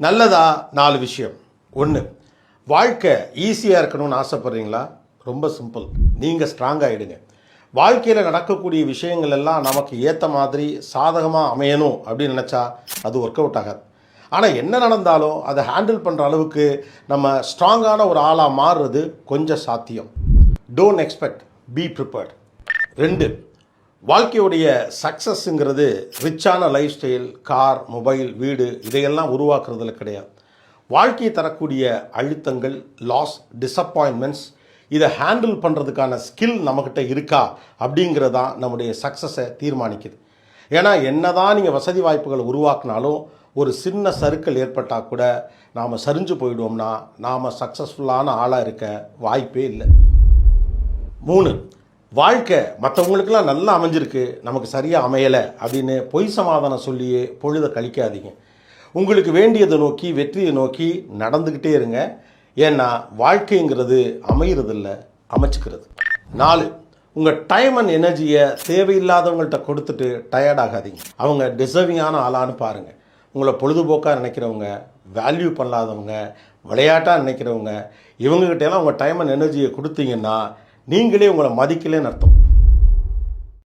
நல்லதா 4 விஷயம். 1, வாழ்க்கை ஈஸியாக இருக்கணும்னு ஆசைப்பட்றீங்களா? ரொம்ப சிம்பிள். நீங்கள் ஸ்ட்ராங் ஆகிடுங்க. வாழ்க்கையில் நடக்கக்கூடிய விஷயங்கள் எல்லாம் நமக்கு ஏற்ற மாதிரி சாதகமாக அமையணும் அப்படின்னு நினச்சா அது ஒர்க் அவுட் ஆகாது. ஆனால் என்ன நடந்தாலும் அதை ஹேண்டில் பண்ணுற அளவுக்கு நம்ம ஸ்ட்ராங்கான ஒரு ஆளாக மாறுறது கொஞ்சம் சாத்தியம். Don't expect, be prepared. 2, வாழ்க்கையுடைய சக்ஸஸ்ங்கிறது ரிச்சான லைஃப் ஸ்டைல், கார், மொபைல், வீடு இதையெல்லாம் உருவாக்குறதுல கிடையாது. வாழ்க்கையை தரக்கூடிய அழுத்தங்கள், லாஸ், டிசப்பாயின்மெண்ட்ஸ் இதை ஹேண்டில் பண்ணுறதுக்கான ஸ்கில் நம்மக்கிட்ட இருக்கா அப்படிங்கிறது தான் நம்முடைய சக்ஸஸை தீர்மானிக்குது. ஏன்னா என்னதான் நீங்கள் வசதி வாய்ப்புகளை உருவாக்குனாலும் ஒரு சின்ன சறுக்கல் ஏற்பட்டால் கூட நாம் சரிஞ்சு போயிடுவோம்னா நாம் சக்ஸஸ்ஃபுல்லான ஆளாக இருக்க வாய்ப்பே இல்லை. 3, வாழ்க்கை மற்றவங்களுக்கெல்லாம் நல்லா அமைஞ்சிருக்கு, நமக்கு சரியாக அமையலை அப்படின்னு பொய் சமாதானம் சொல்லியே பொழுதை கழிக்காதீங்க. உங்களுக்கு வேண்டியதை நோக்கி, வெற்றியை நோக்கி நடந்துக்கிட்டே இருங்க. ஏன்னா வாழ்க்கைங்கிறது அமைகிறதில்ல, அமைச்சுக்கிறது. 4, உங்கள் டைம் அண்ட் எனர்ஜியை தேவையில்லாதவங்கள்ட்ட கொடுத்துட்டு டயர்ட் ஆகாதீங்க. அவங்க டிசர்விங்கான ஆளான்னு பாருங்கள். உங்களை பொழுதுபோக்காக நினைக்கிறவங்க, வேல்யூ பண்ணாதவங்க, விளையாட்டாக நினைக்கிறவங்க, இவங்ககிட்டலாம் உங்கள் டைம் அண்ட் எனர்ஜியை கொடுத்தீங்கன்னா நீங்களே உங்களை மதிக்கலேன்னு அர்த்தம்.